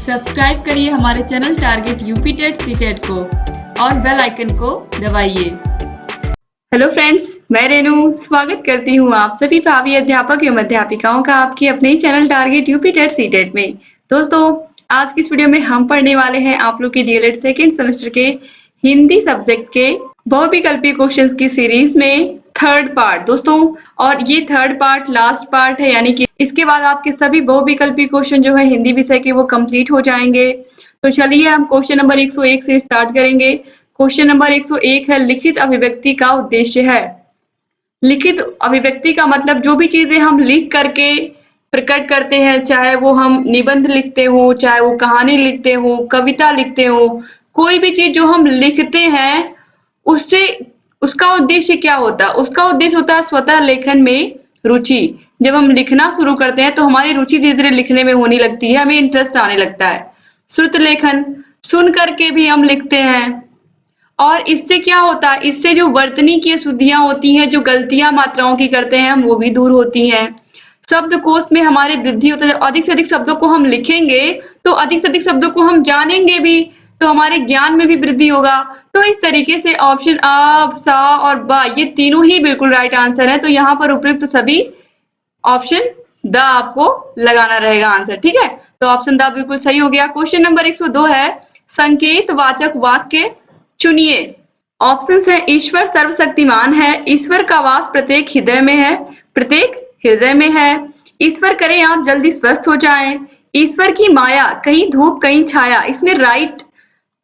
Subscribe करिए हमारे channel target UP TET CTET को और बेल आइकन को दबाइए। हेलो फ्रेंड्स, मैं रेनू स्वागत करती हूँ आप सभी भावी अध्यापक एवं अध्यापिकाओं का आपके अपने ही channel target UP TET CTET में। दोस्तों, आज की इस वीडियो में हम पढ़ने वाले हैं आप लोग के डीएलएड सेकेंड सेमेस्टर के हिंदी सब्जेक्ट के बहुविकल्पीय क्वेश्चंस की सीरीज में थर्ड पार्ट दोस्तों, और ये थर्ड पार्ट लास्ट पार्ट है, यानी कि इसके बाद आपके सभी बहुविकल्पीय क्वेश्चन जो है हिंदी विषय के वो कंप्लीट हो जाएंगे। तो चलिए हम क्वेश्चन नंबर 101 से स्टार्ट करेंगे। क्वेश्चन नंबर 101 है, लिखित अभिव्यक्ति का उद्देश्य है। लिखित अभिव्यक्ति का मतलब जो भी चीजें हम लिख करके प्रकट करते हैं, चाहे वो हम निबंध लिखते हो, चाहे वो कहानी लिखते हो, कविता लिखते हो, कोई भी चीज जो हम लिखते हैं उससे उसका उद्देश्य क्या होता है? उसका उद्देश्य होता है स्वतः लेखन में रुचि। जब हम लिखना शुरू करते हैं तो हमारी रुचि धीरे धीरे लिखने में होने लगती है, हमें इंटरेस्ट आने लगता है। श्रुत लेखन, सुन करके भी हम लिखते हैं, और इससे क्या होता है, इससे जो वर्तनी की अशुद्धियां होती हैं, जो गलतियां मात्राओं की करते हैं हम, वो भी दूर होती हैं। शब्दकोश में हमारे वृद्धि होता है। अधिक से अधिक शब्दों को हम लिखेंगे तो अधिक से अधिक शब्दों को हम जानेंगे भी, तो हमारे ज्ञान में भी वृद्धि होगा। तो इस तरीके से ऑप्शन आ, सा और बा ये तीनों ही बिल्कुल राइट आंसर है। तो यहाँ पर उपयुक्त सभी ऑप्शन द आपको लगाना रहेगा आंसर, ठीक है। तो ऑप्शन द बिल्कुल सही हो गया। क्वेश्चन नंबर 102 है, संकेत वाचक वाक्य चुनिए। ऑप्शन है, ईश्वर सर्वशक्तिमान है, ईश्वर का वास प्रत्येक हृदय में है, प्रत्येक हृदय में है, ईश्वर करे आप जल्दी स्वस्थ हो जाएं, ईश्वर की माया कहीं धूप कहीं छाया। इसमें राइट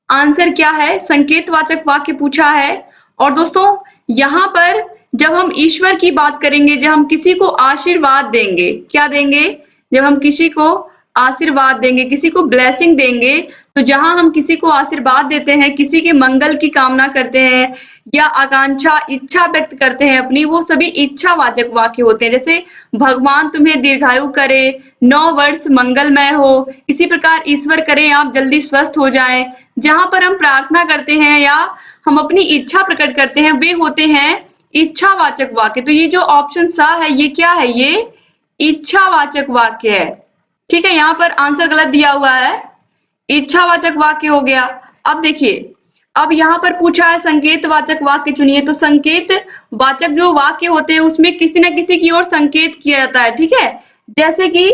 आंसर क्या है? संकेतवाचक वाक्य पूछा है। और दोस्तों, यहाँ पर जब हम ईश्वर की बात करेंगे, जब हम किसी को आशीर्वाद देंगे, क्या देंगे? जब हम किसी को आशीर्वाद देंगे, किसी को ब्लेसिंग देंगे, तो जहां हम किसी को आशीर्वाद देते हैं, किसी के मंगल की कामना करते हैं या आकांक्षा इच्छा व्यक्त करते हैं अपनी, वो सभी इच्छावाचक वाक्य होते हैं। जैसे भगवान तुम्हें दीर्घायु करे, 9 वर्ष मंगलमय हो, इसी प्रकार ईश्वर करे आप जल्दी स्वस्थ हो जाएं। जहां पर हम प्रार्थना करते हैं या हम अपनी इच्छा प्रकट करते हैं, वे होते हैं इच्छावाचक वाक्य। तो ये जो ऑप्शन सा है, ये क्या है? ये इच्छावाचक वाक्य है, ठीक है। यहाँ पर आंसर गलत दिया हुआ है, इच्छावाचक वाक्य हो गया। अब देखिए, अब यहाँ पर पूछा है संकेतवाचक वाक्य चुनिए। तो संकेत वाचक जो वाक्य होते हैं उसमें किसी न किसी की ओर संकेत किया जाता है, ठीक है। जैसे कि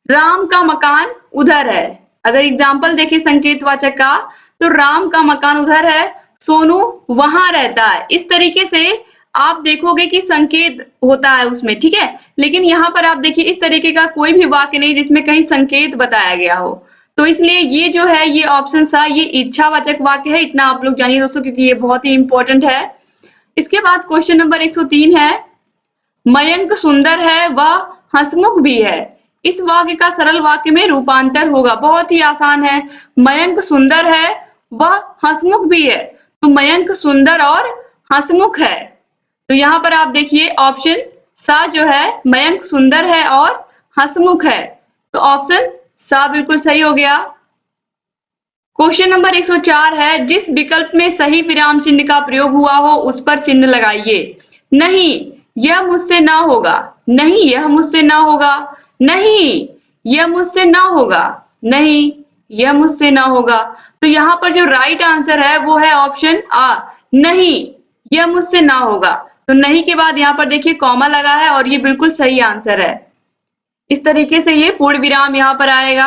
राम का मकान उधर है। अगर एग्जाम्पल देखें संकेतवाचक का, तो राम का मकान उधर है, सोनू वहां रहता है। इस तरीके से आप देखोगे कि संकेत होता है उसमें, ठीक है। लेकिन यहाँ पर आप देखिए, इस तरीके का कोई भी वाक्य नहीं जिसमें कहीं संकेत बताया गया हो। तो इसलिए ये जो है, ये ऑप्शन सा, ये इच्छावाचक वाक्य है। इतना आप लोग जानिए दोस्तों, क्योंकि ये बहुत ही इंपॉर्टेंट है। इसके बाद क्वेश्चन नंबर 103 है, मयंक सुंदर है वह हंसमुख भी है। इस वाक्य का सरल वाक्य में रूपांतर होगा। बहुत ही आसान है, मयंक सुंदर है वह हंसमुख भी है। तो मयंक सुंदर और हंसमुख है। तो यहाँ पर आप देखिए ऑप्शन सा जो है, मयंक सुंदर है और हंसमुख है। तो ऑप्शन सा बिल्कुल सही हो गया। क्वेश्चन नंबर 104 है, जिस विकल्प में सही विराम चिन्ह का प्रयोग हुआ हो उस पर चिन्ह लगाइए। नहीं, यह मुझसे ना होगा, नहीं, यह मुझसे ना होगा, नहीं, यह मुझसे ना होगा, नहीं, यह मुझसे ना होगा। तो यहाँ पर जो राइट आंसर है वो है ऑप्शन आ, नहीं, यह मुझसे ना होगा। तो नहीं के बाद यहाँ पर देखिए कॉमा लगा है और ये बिल्कुल सही आंसर है। इस तरीके से ये पूर्ण विराम यहाँ पर आएगा।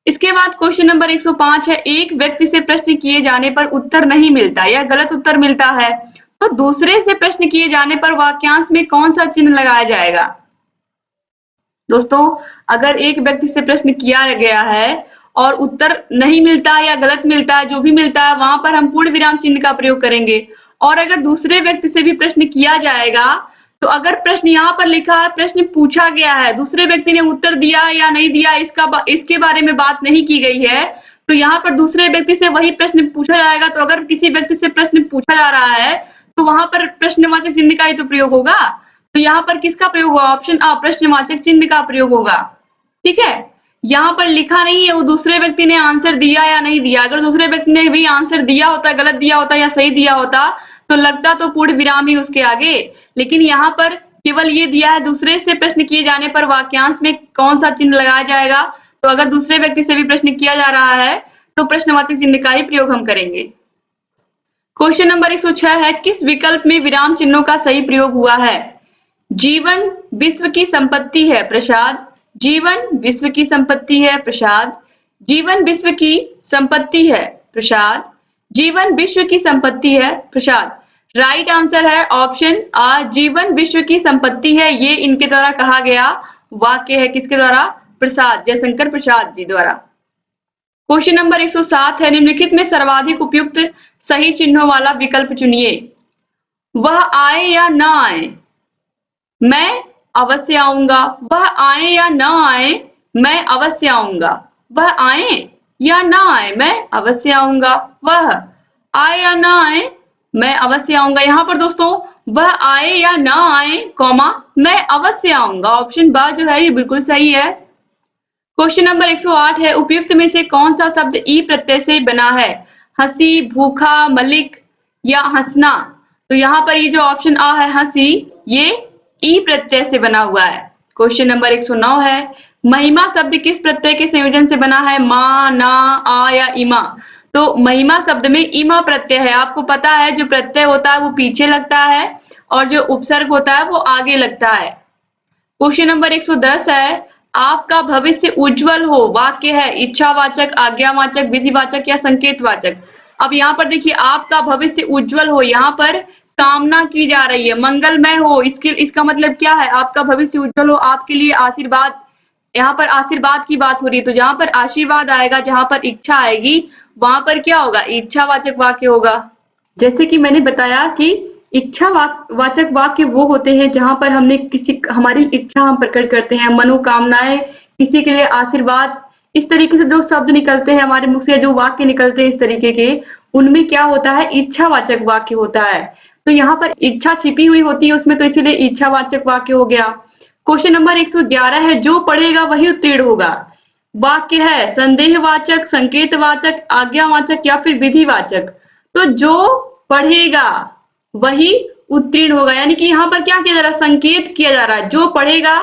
इसके बाद क्वेश्चन नंबर 105 है, एक व्यक्ति से प्रश्न किए जाने पर उत्तर नहीं मिलता या गलत उत्तर मिलता है, तो दूसरे से प्रश्न किए जाने पर वाक्यांश में कौन सा चिन्ह लगाया जाएगा? दोस्तों, अगर एक व्यक्ति से प्रश्न किया गया है और उत्तर नहीं मिलता या गलत मिलता है, जो भी मिलता है, वहां पर हम पूर्ण विराम चिन्ह का प्रयोग करेंगे। और अगर दूसरे व्यक्ति से भी प्रश्न किया जाएगा, तो अगर प्रश्न यहाँ पर लिखा है, प्रश्न पूछा गया है, दूसरे व्यक्ति ने उत्तर दिया या नहीं दिया, इसके बारे में बात नहीं की गई है, तो यहाँ पर दूसरे व्यक्ति से वही प्रश्न पूछा जाएगा। तो अगर किसी व्यक्ति से प्रश्न पूछा जा रहा है तो वहां पर प्रश्नवाचक चिन्ह का ही तो प्रयोग होगा। तो यहाँ पर किसका प्रयोग होगा? ऑप्शन आ, प्रश्नवाचक चिन्ह का प्रयोग होगा, ठीक है। यहाँ पर लिखा नहीं है वो दूसरे व्यक्ति ने आंसर दिया या नहीं दिया। अगर दूसरे व्यक्ति ने भी आंसर दिया होता, गलत दिया होता या सही दिया होता, तो लगता तो पूर्ण विराम ही उसके आगे। लेकिन यहाँ पर केवल ये दिया है, दूसरे से प्रश्न किए जाने पर वाक्यांश में कौन सा चिन्ह लगाया जाएगा, तो अगर दूसरे व्यक्ति से भी प्रश्न किया जा रहा है तो प्रश्नवाचक चिन्ह का ही प्रयोग हम करेंगे। क्वेश्चन नंबर 106 है, किस विकल्प में विराम चिन्हों का सही प्रयोग हुआ है? जीवन विश्व की संपत्ति है प्रसाद। जीवन विश्व की संपत्ति है प्रसाद। जीवन विश्व की संपत्ति है प्रसाद। जीवन विश्व की संपत्ति है प्रसाद। राइट आंसर है ऑप्शन आ, जीवन विश्व की संपत्ति है। ये इनके द्वारा कहा गया वाक्य है। किसके द्वारा? प्रसाद, जयशंकर प्रसाद जी द्वारा। क्वेश्चन नंबर 107 है, निम्नलिखित में सर्वाधिक उपयुक्त सही चिन्हों वाला विकल्प चुनिए। वह आए या न आए, मैं अवश्य आऊंगा। वह आए या न आए, मैं अवश्य आऊंगा। वह आए या न आए, मैं अवश्य आऊंगा। वह आए या न आए, मैं अवश्य आऊंगा। यहाँ पर दोस्तों वह आए या न आए, कॉमा मैं अवश्य आऊंगा, ऑप्शन बा जो है ये बिल्कुल सही है। क्वेश्चन नंबर 108 है, उपयुक्त में से कौन सा शब्द ई प्रत्यय से बना है? हंसी, भूखा, मलिक या हंसना? तो यहाँ पर ये जो ऑप्शन आ है हंसी, ये ई प्रत्यय से बना हुआ है। क्वेश्चन नंबर 109 है, महिमा शब्द किस प्रत्यय के संयोजन से बना है? मा, ना, आ या इमा? तो महिमा शब्द में इमा प्रत्यय है। आपको पता है जो प्रत्यय होता है वो पीछे लगता है और जो उपसर्ग होता है वो आगे लगता है। क्वेश्चन नंबर 110 है, आपका भविष्य उज्जवल हो वाक्य है इच्छावाचक, आज्ञावाचक, विधिवाचक या संकेतवाचक? अब यहाँ पर देखिए, आपका भविष्य उज्जवल हो, यहाँ पर कामना की जा रही है, मंगलमय हो। इसका मतलब क्या है? आपका भविष्य उज्जवल हो, आपके लिए आशीर्वाद, यहाँ पर आशीर्वाद की बात हो रही है। तो जहां पर आशीर्वाद आएगा, जहां पर इच्छा आएगी, वहां पर क्या होगा? इच्छावाचक वाक्य होगा। जैसे कि मैंने बताया कि इच्छा वाचक वाक्य वो होते हैं जहां पर हमने हमारी इच्छा हम प्रकट करते हैं, मनोकामनाएं, किसी के लिए आशीर्वाद, इस तरीके से जो शब्द निकलते हैं हमारे मुख से, जो वाक्य निकलते हैं इस तरीके के, उनमें क्या होता है? इच्छावाचक वाक्य होता है। तो यहाँ पर इच्छा छिपी हुई होती है उसमें, तो इसीलिए इच्छावाचक वाक्य हो गया। क्वेश्चन नंबर 111 है, जो पढ़ेगा वही उत्तीर्ण होगा वाक्य है संदेहवाचक, संकेतवाचक, आज्ञावाचक या फिर विधिवाचक? तो जो पढ़ेगा वही उत्तीर्ण होगा, यानी कि यहाँ पर क्या किया जा रहा है? संकेत किया जा रहा है। जो पढ़ेगा,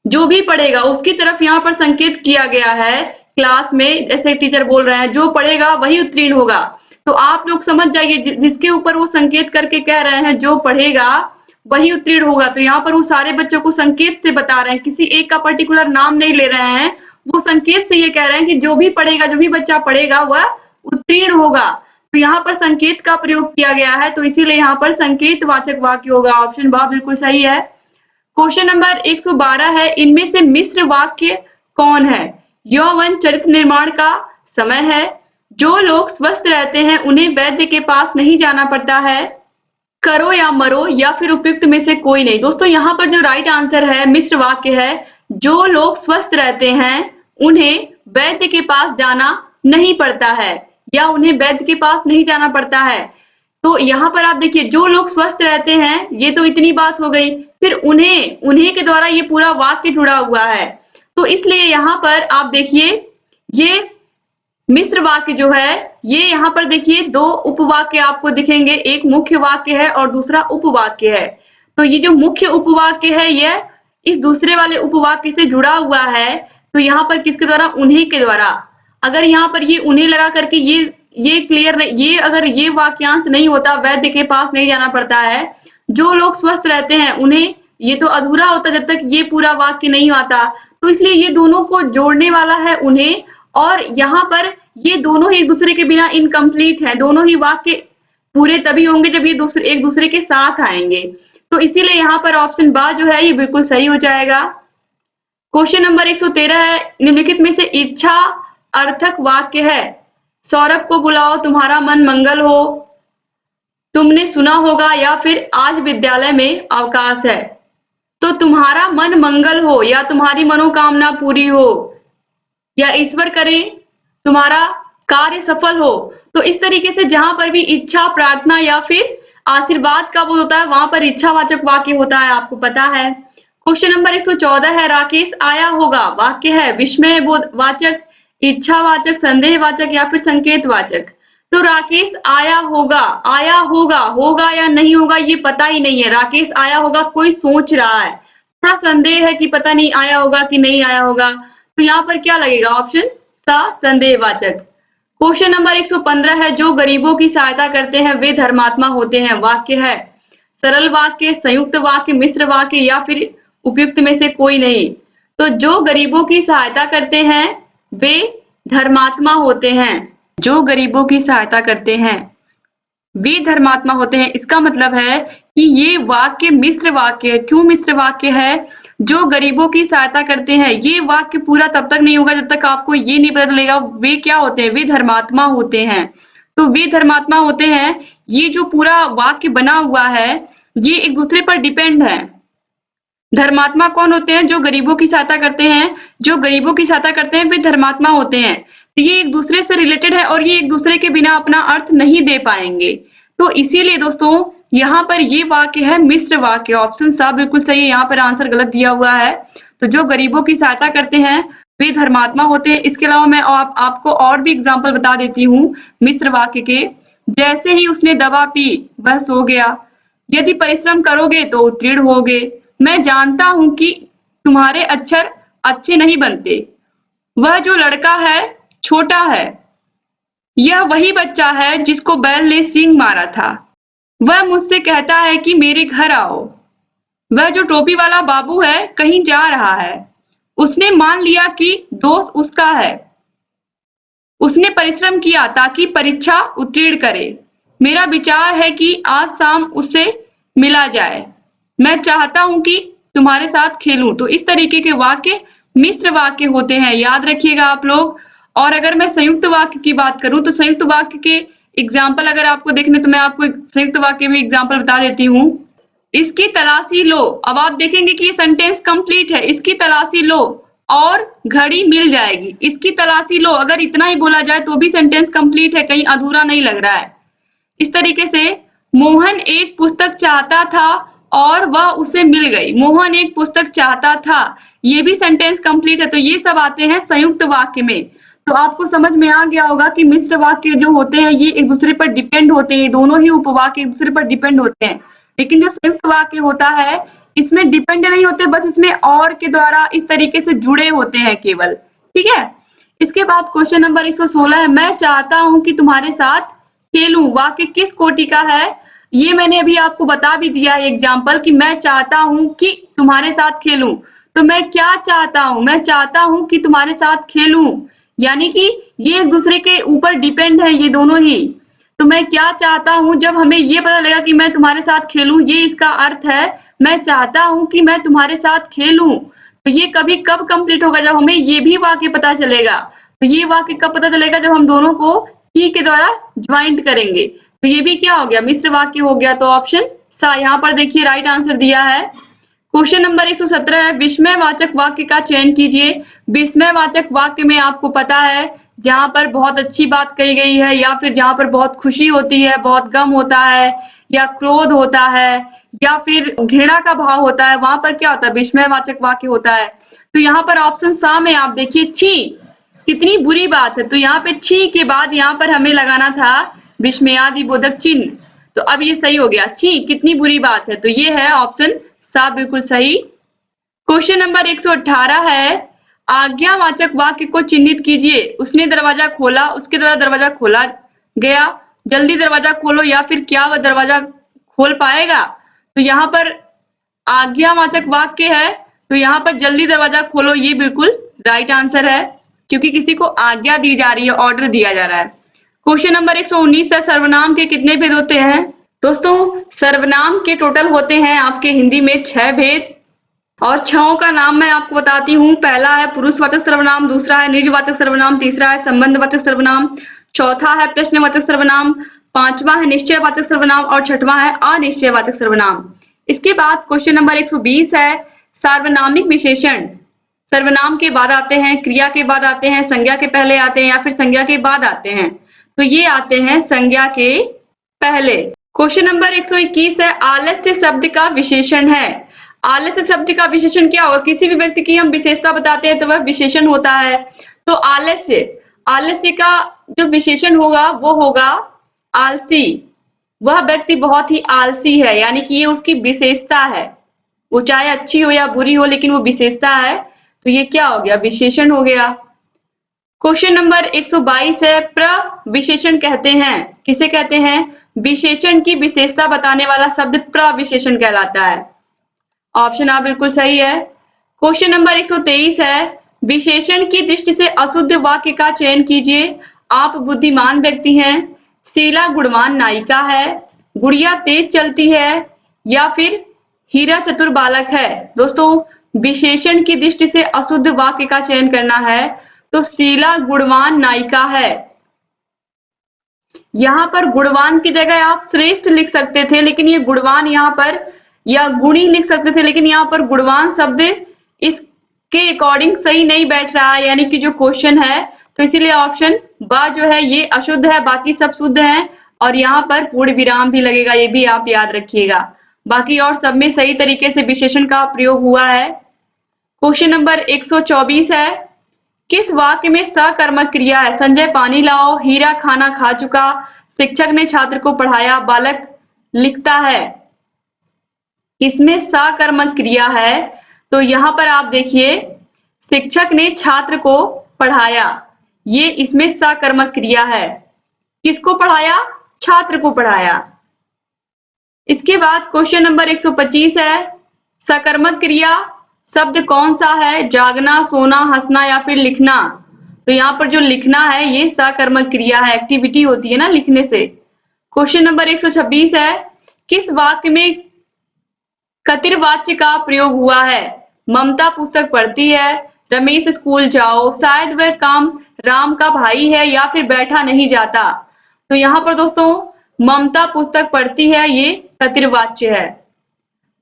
जो भी पढ़ेगा उसकी तरफ यहाँ पर संकेत किया गया है क्लास में, जैसे टीचर बोल रहे हैं जो पढ़ेगा वही उत्तीर्ण होगा। तो आप लोग समझ जाइए, जिसके ऊपर वो संकेत करके कह रहे हैं जो पढ़ेगा वही उत्तीर्ण होगा, तो यहाँ पर वो सारे बच्चों को संकेत से बता रहे हैं, किसी एक का पर्टिकुलर नाम नहीं ले रहे हैं। वो संकेत से ये कह रहे हैं कि जो भी पढ़ेगा, जो भी बच्चा पढ़ेगा वह उत्तीर्ण होगा। तो यहाँ पर संकेत का प्रयोग किया गया है, तो इसीलिए यहाँ पर संकेतवाचक वाक्य होगा। ऑप्शन बा बिल्कुल सही है। क्वेश्चन नंबर 112 है, इनमें से मिश्र वाक्य कौन है? यौवन चरित्र निर्माण का समय है। जो लोग स्वस्थ रहते हैं उन्हें वैद्य के पास नहीं जाना पड़ता है। करो या मरो या फिर उपयुक्त में से कोई नहीं? दोस्तों यहाँ पर जो राइट आंसर है मिश्र वाक्य है, जो लोग स्वस्थ रहते हैं उन्हें वैद्य के पास जाना नहीं पड़ता है, या उन्हें वैद्य के पास नहीं जाना पड़ता है। तो यहाँ पर आप देखिए, जो लोग स्वस्थ रहते हैं, ये तो इतनी बात हो गई, फिर उन्हें के द्वारा ये पूरा वाक्य जुड़ा हुआ है। तो इसलिए यहाँ पर आप देखिए, ये मिश्र वाक्य जो है, ये यहाँ पर देखिए दो उपवाक्य आपको दिखेंगे, एक मुख्य वाक्य है और दूसरा उपवाक्य है। तो ये जो मुख्य उपवाक्य है यह इस दूसरे वाले उपवाक्य से जुड़ा हुआ है। तो यहाँ पर किसके द्वारा? उन्हीं के द्वारा। अगर यहाँ पर ये उन्हें लगा करके ये क्लियर नहीं, ये अगर ये वाक्यांश नहीं होता, वैद्य के पास नहीं जाना पड़ता है, जो लोग स्वस्थ रहते हैं उन्हें, ये तो अधूरा होता जब तक ये पूरा वाक्य नहीं आता। तो इसलिए ये दोनों को जोड़ने वाला है उन्हें, और यहाँ पर ये दोनों ही एक दूसरे के बिना इनकम्प्लीट है। दोनों ही वाक्य पूरे तभी होंगे जब ये एक दूसरे के साथ आएंगे। तो इसीलिए यहाँ पर ऑप्शन बा जो है ये बिल्कुल सही हो जाएगा। क्वेश्चन नंबर 113 है, निम्नलिखित में से इच्छा अर्थक वाक्य है। सौरभ को बुलाओ तुम्हारा मन मंगल हो, तुमने सुना होगा, या फिर आज विद्यालय में अवकाश है। तो तुम्हारा मन मंगल हो, या तुम्हारी मनोकामना पूरी हो, या ईश्वर करे तुम्हारा कार्य सफल हो। तो इस तरीके से जहां पर भी इच्छा, प्रार्थना या फिर आशीर्वाद का बोध होता है, वहां पर इच्छावाचक वाक्य होता है, आपको पता है। क्वेश्चन नंबर 114 है, राकेश आया होगा वाक्य है विस्मय वाचक, इच्छावाचक, संदेहवाचक या फिर संकेतवाचक? तो राकेश आया होगा, होगा या नहीं होगा ये पता ही नहीं है। राकेश आया होगा, कोई सोच रहा है, थोड़ा संदेह है कि पता नहीं आया होगा कि नहीं आया होगा। तो यहाँ पर क्या लगेगा? ऑप्शन सा संदेहवाचक। क्वेश्चन नंबर 115 है, जो गरीबों की सहायता करते हैं वे धर्मात्मा होते हैं। वाक्य है सरल वाक्य, संयुक्त वाक्य, मिश्र वाक्य या फिर उपयुक्त में से कोई नहीं। तो जो गरीबों की सहायता करते हैं वे धर्मात्मा होते हैं। जो गरीबों की सहायता करते हैं वे धर्मात्मा होते हैं। इसका मतलब है कि ये वाक्य मिश्र वाक्य है। क्यों मिश्र वाक्य है? जो गरीबों की सहायता करते हैं, ये वाक्य पूरा तब तक नहीं होगा जब तक आपको ये नहीं पता चलेगा वे क्या होते हैं, वे धर्मात्मा होते हैं। तो वे धर्मात्मा होते हैं, ये जो पूरा वाक्य बना हुआ है ये एक दूसरे पर डिपेंड है। धर्मात्मा कौन होते हैं? जो गरीबों की सहायता करते हैं। जो गरीबों की सहायता करते हैं वे धर्मात्मा होते हैं। तो ये एक दूसरे से रिलेटेड है और ये एक दूसरे के बिना अपना अर्थ नहीं दे पाएंगे। तो इसीलिए दोस्तों यहाँ पर ये वाक्य है मिश्र वाक्य। ऑप्शन सा बिल्कुल सही है, यहाँ पर आंसर गलत दिया हुआ है। तो जो गरीबों की सहायता करते हैं वे धर्मात्मा होते हैं। इसके अलावा मैं आपको और भी एग्जाम्पल बता देती हूँ मिश्र वाक्य के। जैसे ही उसने दवा पी वह सो गया। यदि परिश्रम करोगे तो उत्तीर्ण होगे। मैं जानता हूं कि तुम्हारे अक्षर अच्छे नहीं बनते। वह जो लड़का है छोटा है। यह वही बच्चा है जिसको बैल ने सींग मारा था। वह मुझसे कहता है कि मेरे घर आओ। वह जो टोपी वाला बाबू है कहीं जा रहा है। उसने मान लिया कि दोष उसका है। उसने परिश्रम किया ताकि परीक्षा उत्तीर्ण करे। मेरा विचार है कि आज शाम उससे मिला जाए। मैं चाहता हूं कि तुम्हारे साथ खेलूं। तो इस तरीके के वाक्य मिश्र वाक्य होते हैं, याद रखिएगा आप लोग। और अगर मैं संयुक्त वाक्य की बात करूं तो संयुक्त वाक्य के एग्जाम्पल अगर आपको देखने तो मैं आपको संयुक्त वाक्य में एग्जाम्पल बता देती हूँ। इसकी तलाशी लो। अब आप देखेंगे कि ये सेंटेंस कंप्लीट है। इसकी तलाशी लो और घड़ी मिल जाएगी। इसकी तलाशी लो, अगर इतना ही बोला जाए तो भी सेंटेंस कंप्लीट है, कहीं अधूरा नहीं लग रहा है। इस तरीके से मोहन एक पुस्तक चाहता था और वह उसे मिल गई। मोहन एक पुस्तक चाहता था, ये भी सेंटेंस कंप्लीट है। तो ये सब आते हैं संयुक्त वाक्य में। तो आपको समझ में आ गया होगा कि मिश्र वाक्य जो होते हैं ये एक दूसरे पर डिपेंड होते हैं। दोनों ही उपवाक्य एक दूसरे पर डिपेंड होते हैं। लेकिन जो संयुक्त वाक्य होता है इसमें डिपेंड नहीं होते, बस इसमें और के द्वारा इस तरीके से जुड़े होते हैं केवल। ठीक है। इसके बाद क्वेश्चन नंबर 116 है, मैं चाहता हूं कि तुम्हारे साथ खेलूं। वाक्य किस कोटि का है? ये मैंने अभी आपको बता भी दिया है एग्जाम्पल कि मैं चाहता हूं कि तुम्हारे साथ खेलूं। तो मैं क्या चाहता हूं? मैं चाहता हूं कि तुम्हारे साथ खेलूं, यानी कि ये एक दूसरे के ऊपर डिपेंड है ये दोनों ही। तो मैं क्या चाहता हूं, जब हमें ये पता लगेगा कि मैं तुम्हारे साथ खेलूं, ये इसका अर्थ है मैं चाहता हूं कि मैं तुम्हारे साथ खेलूं। तो ये कभी कब कंप्लीट होगा? जब हमें ये भी वाक्य पता चलेगा। तो ये वाक्य कब पता चलेगा? जब हम दोनों को की के द्वारा ज्वाइंट करेंगे। तो ये भी क्या हो गया? मिश्र वाक्य हो गया। तो ऑप्शन सा यहाँ पर देखिए राइट आंसर दिया है। क्वेश्चन नंबर 117 है, विस्मयवाचक वाक्य का चयन कीजिए। विस्मयवाचक वाक्य में आपको पता है जहां पर बहुत अच्छी बात कही गई है या फिर जहां पर बहुत खुशी होती है, बहुत गम होता है या क्रोध होता है या फिर घृणा का भाव होता है, वहां पर क्या होता है? विस्मयवाचक वाक्य होता है। तो यहाँ पर ऑप्शन सा में आप देखिए छी, कितनी बुरी बात है। तो यहाँ पे छी के बाद यहाँ पर हमें लगाना था विस्मयादि बोधक चिन्ह। तो अब ये सही हो गया, छी कितनी बुरी बात है। तो ये है ऑप्शन सा बिल्कुल सही। क्वेश्चन नंबर 118 है, आज्ञावाचक वाक्य को चिन्हित कीजिए। उसने दरवाजा खोला, उसके द्वारा दरवाजा खोला गया। जल्दी दरवाजा खोलो, या फिर क्या वह दरवाजा खोल पाएगा? तो यहाँ पर आज्ञावाचक वाक्य है, तो यहाँ पर जल्दी दरवाजा खोलो ये बिल्कुल राइट आंसर है, क्योंकि किसी को आज्ञा दी जा रही है, ऑर्डर दिया जा रहा है। क्वेश्चन नंबर 119 है, सर्वनाम के कितने भेद होते हैं? दोस्तों सर्वनाम के टोटल होते हैं आपके हिंदी में 6 भेद, और 6 का नाम मैं आपको बताती हूँ। पहला है पुरुषवाचक सर्वनाम, दूसरा है निजवाचक सर्वनाम, तीसरा है संबंधवाचक सर्वनाम, चौथा है प्रश्नवाचक सर्वनाम, पांचवा है निश्चयवाचक सर्वनाम और छठवां है अनिश्चयवाचक सर्वनाम। इसके बाद क्वेश्चन नंबर 120 है, सार्वनामिक विशेषण सर्वनाम के बाद आते हैं, क्रिया के बाद आते हैं, संज्ञा के पहले आते हैं या फिर संज्ञा के बाद आते हैं? तो ये आते हैं संज्ञा के पहले। क्वेश्चन नंबर 121 है, आलस्य शब्द का विशेषण है। आलस्य शब्द का विशेषण क्या होगा? किसी भी व्यक्ति की हम विशेषता बताते हैं तो वह विशेषण होता है। तो आलस्य का जो विशेषण होगा वो होगा आलसी। वह व्यक्ति बहुत ही आलसी है, यानी कि ये उसकी विशेषता है। वो चाहे अच्छी हो या बुरी हो लेकिन वो विशेषता है। तो ये क्या हो गया, विशेषण हो गया। क्वेश्चन नंबर 122 है, प्रविशेषण कहते हैं, किसे कहते हैं, विशेषण की विशेषता बताने वाला शब्द प्रविशेषण कहलाता है। ऑप्शन आ बिल्कुल सही है। क्वेश्चन नंबर 123 है, विशेषण की दृष्टि से अशुद्ध वाक्य का चयन कीजिए। आप बुद्धिमान व्यक्ति हैं, शीला गुणवान नायिका है, गुड़िया तेज चलती है, या फिर हीरा चतुर बालक है। दोस्तों, विशेषण की दृष्टि से अशुद्ध वाक्य का चयन करना है तो शीला गुणवान नायिका है। यहाँ पर गुणवान की जगह आप श्रेष्ठ लिख सकते थे, लेकिन ये गुणवान यहाँ पर, या गुणी लिख सकते थे, लेकिन यहाँ पर गुणवान शब्द इसके अकॉर्डिंग सही नहीं बैठ रहा है, यानी कि जो क्वेश्चन है, तो इसीलिए ऑप्शन बा जो है ये अशुद्ध है, बाकी सब शुद्ध हैं, और यहाँ पर पूर्ण विराम भी लगेगा, ये भी आप याद रखिएगा। बाकी और सब में सही तरीके से विशेषण का प्रयोग हुआ है। क्वेश्चन नंबर 124 है, किस वाक्य में सकर्मक क्रिया है, संजय पानी लाओ, हीरा खाना खा चुका, शिक्षक ने छात्र को पढ़ाया, बालक लिखता है। किसमें सकर्मक क्रिया है, तो यहाँ पर आप देखिए, शिक्षक ने छात्र को पढ़ाया, ये इसमें सकर्मक क्रिया है। किसको पढ़ाया, छात्र को पढ़ाया। इसके बाद क्वेश्चन नंबर 125 है, सकर्मक क्रिया शब्द कौन सा है, जागना, सोना, हंसना या फिर लिखना। तो यहाँ पर जो लिखना है ये सकर्मक क्रिया है, एक्टिविटी होती है ना लिखने से। क्वेश्चन नंबर 126 है, किस वाक्य में कर्तृवाच्य का प्रयोग हुआ है, ममता पुस्तक पढ़ती है, रमेश स्कूल जाओ, शायद वह काम राम का भाई है, या फिर बैठा नहीं जाता। तो यहाँ पर दोस्तों ममता पुस्तक पढ़ती है, ये कर्तृवाच्य है।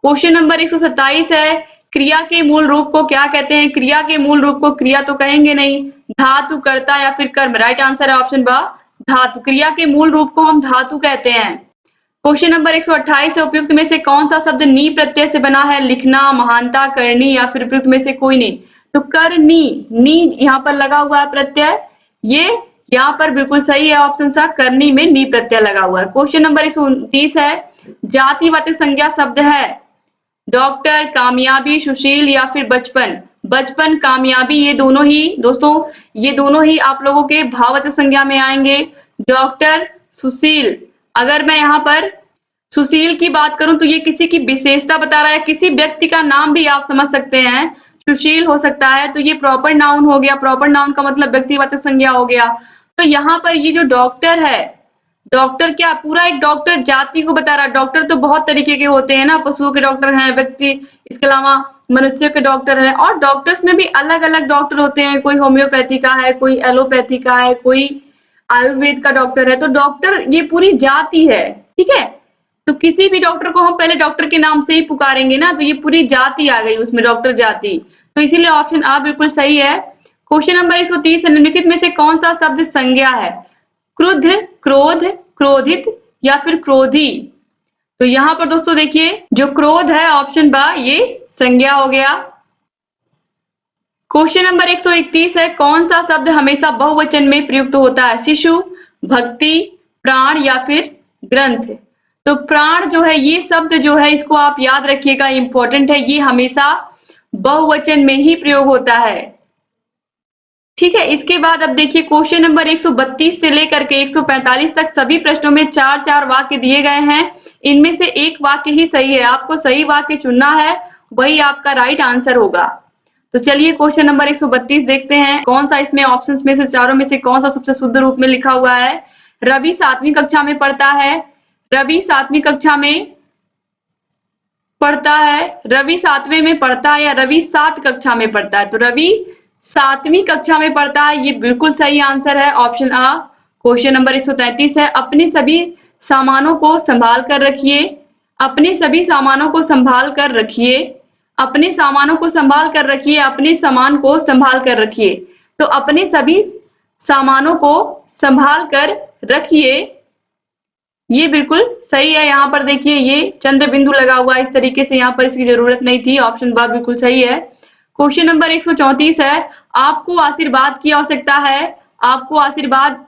क्वेश्चन नंबर 127 है, क्रिया के मूल रूप को क्या कहते हैं। क्रिया के मूल रूप को क्रिया तो कहेंगे नहीं, धातु, कर्ता या फिर कर्म। राइट आंसर है ऑप्शन बा, धातु। क्रिया के मूल रूप को हम धातु कहते हैं। क्वेश्चन नंबर 128 है, उपयुक्त में से कौन सा शब्द नी प्रत्यय से बना है, लिखना, महानता, करनी या फिर उपयुक्त में से कोई नहीं। तो करनी, नी यहाँ पर लगा हुआ है प्रत्यय, ये यहाँ पर बिल्कुल सही है ऑप्शन सा, करनी में नी प्रत्यय लगा हुआ है। क्वेश्चन नंबर 129 है, जातिवाचक संज्ञा शब्द है, डॉक्टर, कामयाबी, सुशील या फिर बचपन। बचपन, कामयाबी, ये दोनों ही दोस्तों, ये दोनों ही आप लोगों के भाववाचक संज्ञा में आएंगे। डॉक्टर, सुशील, अगर मैं यहाँ पर सुशील की बात करूं तो ये किसी की विशेषता बता रहा है, किसी व्यक्ति का नाम भी आप समझ सकते हैं, सुशील हो सकता है, तो ये प्रॉपर नाउन हो गया। प्रॉपर नाउन का मतलब व्यक्तिवाचक संज्ञा हो गया। तो यहाँ पर ये जो डॉक्टर है, डॉक्टर क्या, पूरा एक डॉक्टर जाति को बता रहा है। डॉक्टर तो बहुत तरीके के होते हैं ना, पशुओं के डॉक्टर हैं, व्यक्ति, इसके अलावा मनुष्य के डॉक्टर हैं, और डॉक्टर्स में भी अलग अलग डॉक्टर होते हैं, कोई होम्योपैथी का है, कोई एलोपैथी का है, कोई आयुर्वेद का डॉक्टर है। तो डॉक्टर ये पूरी जाति है, ठीक है। तो किसी भी डॉक्टर को हम पहले डॉक्टर के नाम से ही पुकारेंगे ना, तो ये पूरी जाति आ गई उसमें, डॉक्टर जाति। तो इसीलिए ऑप्शन आ बिल्कुल सही है। क्वेश्चन नंबर 130 है, निम्नलिखित में से कौन सा शब्द संज्ञा है, क्रुद्ध, क्रोध, क्रोधित या फिर क्रोधी। तो यहाँ पर दोस्तों देखिए, जो क्रोध है ऑप्शन बा, ये संज्ञा हो गया। क्वेश्चन नंबर 131 है, कौन सा शब्द हमेशा बहुवचन में प्रयुक्त होता है, शिशु, भक्ति, प्राण या फिर ग्रंथ। तो प्राण जो है, ये शब्द जो है, इसको आप याद रखिएगा, इंपॉर्टेंट है, ये हमेशा बहुवचन में ही प्रयोग होता है, ठीक है। इसके बाद अब देखिए, क्वेश्चन नंबर 132 से लेकर के 145 तक सभी प्रश्नों में 4-4 वाक्य दिए गए हैं। इनमें से एक वाक्य ही सही है, आपको सही वाक्य चुनना है, वही आपका राइट आंसर होगा। तो चलिए क्वेश्चन नंबर 132 देखते हैं, कौन सा इसमें ऑप्शंस में से, चारों में से कौन सा सबसे शुद्ध रूप में लिखा हुआ है। रवि 7वीं कक्षा में पढ़ता है, रवि 7वीं कक्षा में पढ़ता है, रवि 7वें में पढ़ता है, या रवि 7 कक्षा में पढ़ता है। तो रवि 7वीं कक्षा में पढ़ता है, ये बिल्कुल सही आंसर है, ऑप्शन आ। क्वेश्चन नंबर 133 है, अपने सभी सामानों को संभाल कर रखिए, अपने सभी सामानों को संभाल कर रखिए, अपने सामानों को संभाल कर रखिए, अपने सामान को संभाल कर रखिए। तो अपने सभी सामानों को संभाल कर रखिए, ये बिल्कुल सही है। यहाँ पर देखिए, ये चंद्र बिंदु लगा हुआ है, इस तरीके से यहाँ पर इसकी जरूरत नहीं थी, ऑप्शन बा बिल्कुल सही है। क्वेश्चन नंबर 134 है, आपको आशीर्वाद की आवश्यकता है, आपको आशीर्वाद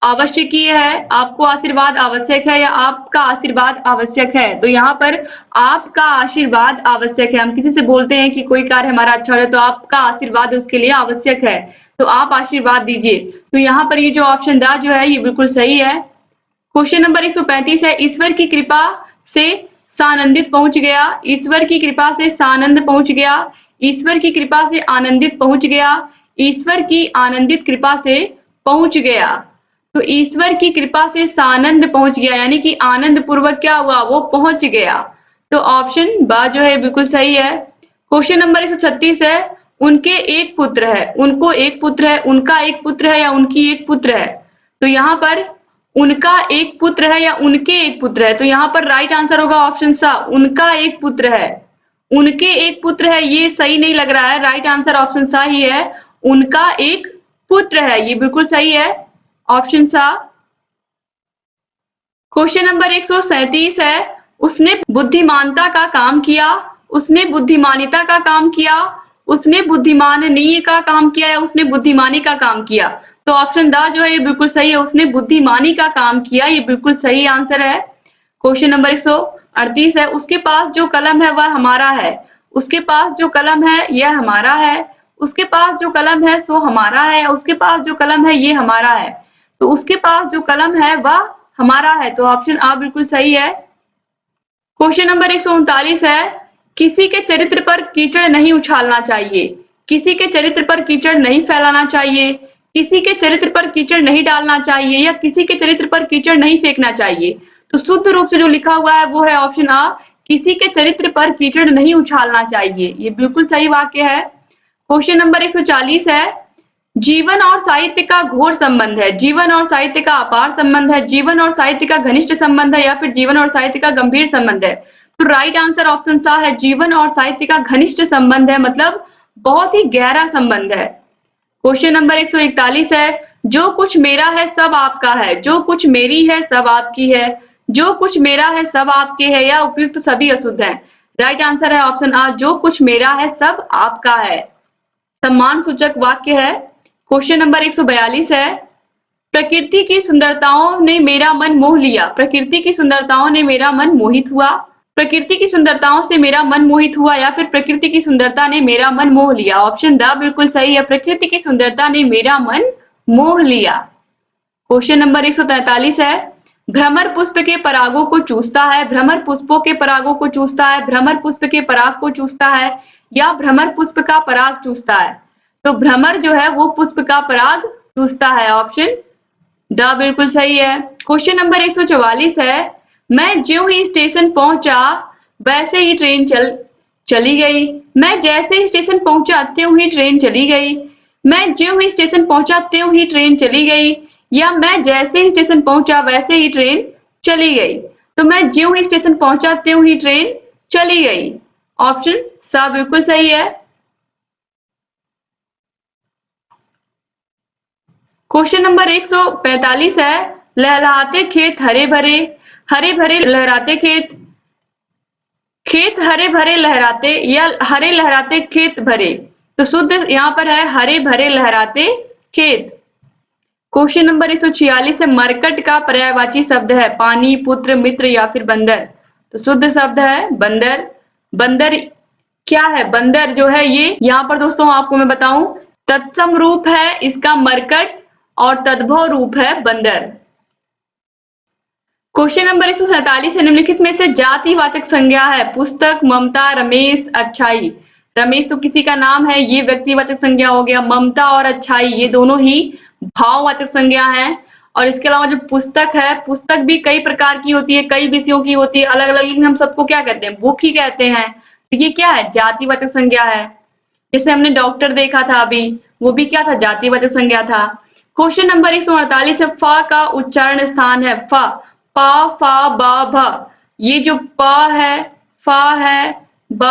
आवश्यकीय है, आपको आशीर्वाद आवश्यक है या आपका आशीर्वाद आवश्यक है। तो यहाँ पर आपका आशीर्वाद आवश्यक है। हम किसी से बोलते हैं कि कोई कार्य हमारा अच्छा हो जाए तो आपका आशीर्वाद उसके लिए आवश्यक है, तो आप आशीर्वाद दीजिए। तो यहाँ पर ये जो ऑप्शन द जो है ये बिल्कुल सही है। क्वेश्चन नंबर 135 है, ईश्वर की कृपा से सानंदित पहुंच गया। ईश्वर की कृपा से सानंद पहुंच गया। ईश्वर की कृपा से आनंदित पहुंच गया। ईश्वर की आनंदित कृपा से पहुंच गया। तो ईश्वर की कृपा से सानंद पहुंच गया, यानी कि आनंद पूर्वक क्या हुआ, वो पहुंच गया। तो ऑप्शन ब जो है बिल्कुल सही है। क्वेश्चन नंबर 136 है, उनके एक पुत्र है। उनको एक पुत्र है, उनका एक पुत्र है या उनकी एक पुत्र है। तो यहाँ पर उनका एक पुत्र है या उनके एक पुत्र है। तो यहाँ पर राइट आंसर होगा ऑप्शन सा, उनका एक पुत्र है। उनके एक पुत्र है ये सही नहीं लग रहा है, राइट आंसर ऑप्शन सा ही है, उनका एक पुत्र है, ये बिल्कुल सही है, ऑप्शन सा। क्वेश्चन नंबर 137 है, उसने बुद्धिमानता का काम किया। उसने बुद्धिमानिता का काम किया। उसने बुद्धिमाननीय का काम किया या उसने बुद्धिमानी का काम किया। तो ऑप्शन द जो है ये बिल्कुल सही है, उसने बुद्धिमानी का काम किया, ये बिल्कुल सही आंसर है। क्वेश्चन नंबर 138 है, उसके पास जो कलम है वह हमारा है। उसके पास जो कलम है यह हमारा है। उसके पास जो कलम है सो हमारा है। उसके पास जो कलम है ये हमारा है। तो उसके पास जो कलम है वह हमारा है। तो ऑप्शन आ बिल्कुल सही है। क्वेश्चन नंबर 139 है, किसी के चरित्र पर कीचड़ नहीं उछालना चाहिए। किसी के चरित्र पर कीचड़ नहीं फैलाना चाहिए। किसी के चरित्र पर कीचड़ नहीं डालना चाहिए या किसी के चरित्र पर कीचड़ नहीं फेंकना चाहिए। तो शुद्ध रूप से जो लिखा हुआ है वो है ऑप्शन आ, किसी के चरित्र पर कीचड़ नहीं उछालना चाहिए, ये बिल्कुल सही वाक्य है। क्वेश्चन नंबर 140 है, जीवन और साहित्य का घोर संबंध है। जीवन और साहित्य का अपार संबंध है। जीवन और साहित्य का घनिष्ठ संबंध है या फिर जीवन और साहित्य का गंभीर संबंध है। तो राइट आंसर ऑप्शन सा है, जीवन और साहित्य का घनिष्ठ संबंध है, मतलब बहुत ही गहरा संबंध है। क्वेश्चन नंबर 141 है, जो कुछ मेरा है सब आपका है। जो कुछ मेरी है सब आपकी है। जो कुछ मेरा है सब आपके है या उपयुक्त सभी अशुद्ध है। राइट आंसर है ऑप्शन आ, जो कुछ मेरा है सब आपका है, सम्मान सूचक वाक्य है। क्वेश्चन नंबर 142 है, प्रकृति की सुंदरताओं ने मेरा मन मोह लिया। प्रकृति की सुंदरताओं ने मेरा मन मोहित हुआ। प्रकृति की सुंदरताओं से मेरा मन मोहित हुआ या फिर प्रकृति की सुंदरता ने मेरा मन मोह लिया। ऑप्शन द बिल्कुल सही है, प्रकृति की सुंदरता ने मेरा मन मोह लिया। क्वेश्चन नंबर 143 है, भ्रमर पुष्प के परागों को चूसता है। भ्रमर पुष्पों के परागों को चूसता है। भ्रमर पुष्प के पराग को चूसता है या भ्रमर पुष्प का पराग चूसता है। तो भ्रमर जो है वो पुष्प का पराग चूसता है, ऑप्शन द बिल्कुल सही है। क्वेश्चन नंबर 144 है, मैं ज्यों ही स्टेशन पहुंचा वैसे ही ट्रेन चली गई। मैं जैसे ही स्टेशन पहुंचा त्यों ही ट्रेन चली गई। मैं ज्यों ही स्टेशन पहुंचा त्यों ही ट्रेन चली गई या मैं जैसे ही स्टेशन पहुंचा वैसे ही ट्रेन चली गई। तो मैं ज्यों ही स्टेशन पहुंचा त्यों ही ट्रेन चली गई, ऑप्शन सा बिल्कुल सही है। क्वेश्चन नंबर 145 है, लहलहाते खेत हरे भरे। हरे भरे लहराते खेत। खेत हरे भरे लहराते या हरे लहराते खेत भरे। तो शुद्ध यहाँ पर है हरे भरे लहराते खेत। क्वेश्चन नंबर 146 है, मरकट का पर्यायवाची शब्द है पानी, पुत्र, मित्र या फिर बंदर। तो शुद्ध शब्द है बंदर। बंदर क्या है, बंदर जो है ये यहाँ पर दोस्तों आपको मैं बताऊं, तत्सम रूप है इसका मरकट और तद्भव रूप है बंदर। क्वेश्चन नंबर 147 है, निम्नलिखित में से जातिवाचक संज्ञा है पुस्तक, ममता, रमेश, अच्छाई। रमेश तो किसी का नाम है, ये व्यक्तिवाचक संज्ञा हो गया। ममता और अच्छाई ये दोनों ही भाववाचक संज्ञा है। और इसके अलावा जो पुस्तक है, पुस्तक भी कई प्रकार की होती है, कई विषयों की होती है अलग अलग, लेकिन हम सबको क्या कहते हैं, बुक ही कहते हैं। तो ये क्या है, जातिवाचक संज्ञा है। जैसे हमने डॉक्टर देखा था अभी, वो भी क्या था, जातिवाचक संज्ञा था। क्वेश्चन नंबर 148 है, फ का उच्चारण स्थान है फ, पा, फा, बा, भ। ये जो प है, फ है, ब,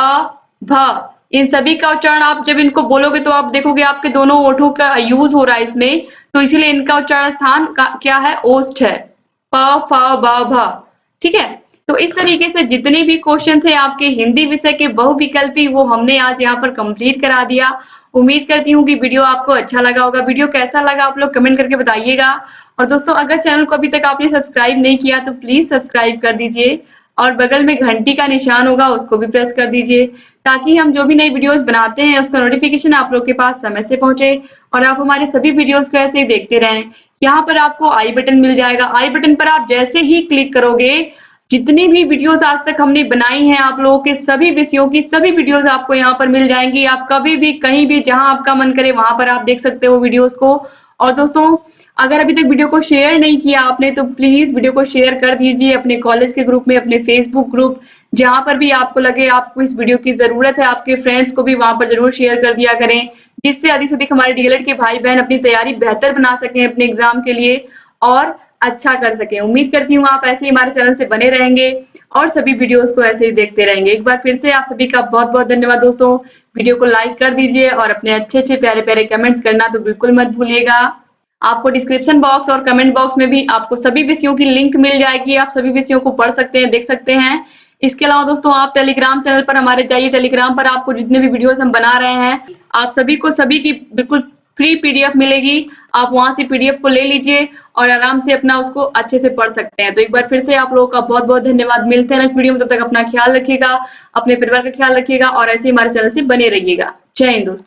भ, इन सभी का उच्चारण आप जब इनको बोलोगे तो आप देखोगे आपके दोनों ओठों का यूज हो रहा है इसमें, तो इसीलिए इनका उच्चारण स्थान क्या है, ओष्ठ है, प, फ, ब, भ। ठीक है, तो इस तरीके से जितने भी क्वेश्चन थे आपके हिंदी विषय के बहुविकल्पी वो हमने आज यहाँ पर कंप्लीट करा दिया। उम्मीद करती हूँ कि वीडियो आपको अच्छा लगा होगा। वीडियो कैसा लगा आप लोग कमेंट करके बताइएगा। और दोस्तों अगर चैनल को अभी तक आपने सब्सक्राइब नहीं किया तो प्लीज सब्सक्राइब कर दीजिए और बगल में घंटी का निशान होगा उसको भी प्रेस कर दीजिए, ताकि हम जो भी नई वीडियोस बनाते हैं उसका नोटिफिकेशन आप लोग के पास समय से पहुंचे और आप हमारे सभी वीडियोस को ऐसे ही देखते रहें। यहाँ पर आपको आई बटन मिल जाएगा। आई बटन पर आप जैसे ही क्लिक करोगे, जितनी भी वीडियोस आज तक हमने बनाई हैं आप लोगों के सभी विषयों की सभी वीडियोस आपको यहाँ पर मिल जाएंगी। आप कभी भी कहीं भी जहां आपका मन करे वहां पर आप देख सकते हो वीडियोस को। और दोस्तों अगर अभी तक वीडियो को शेयर नहीं किया आपने तो प्लीज वीडियो को शेयर कर दीजिए अपने कॉलेज के ग्रुप में, अपने फेसबुक ग्रुप, जहां पर भी आपको लगे आपको इस वीडियो की जरूरत है, आपके फ्रेंड्स को भी वहां पर जरूर शेयर कर दिया करें, जिससे अधिक से अधिक हमारे डीएलएड के भाई बहन अपनी तैयारी बेहतर बना सकें अपने एग्जाम के लिए और अच्छा कर सकें। उम्मीद करती हूँ आप ऐसे ही हमारे चैनल से बने रहेंगे और सभी वीडियोस को ऐसे ही देखते रहेंगे। एक बार फिर से आप सभी का बहुत बहुत धन्यवाद दोस्तों। वीडियो को लाइक कर दीजिए और अपने अच्छे अच्छे प्यारे प्यारे कमेंट्स करना तो बिल्कुल मत भूलिएगा। आपको डिस्क्रिप्शन बॉक्स और कमेंट बॉक्स में भी आपको सभी विषयों की लिंक मिल जाएगी। आप सभी विषयों को पढ़ सकते हैं, देख सकते हैं। इसके अलावा दोस्तों आप टेलीग्राम चैनल पर हमारे जाइए। टेलीग्राम पर आपको जितने भी वीडियोस हम बना रहे हैं आप सभी को सभी की बिल्कुल फ्री पीडीएफ मिलेगी। आप वहां से पीडीएफ को ले लीजिए और आराम से अपना उसको अच्छे से पढ़ सकते हैं। तो एक बार फिर से आप लोगों का बहुत बहुत धन्यवाद। मिलते हैं नेक्स्ट वीडियो में, तब तक अपना ख्याल रखिएगा, अपने परिवार का ख्याल रखिएगा और ऐसे ही हमारे चैनल से बने रहिएगा। जय हिंद दोस्तों।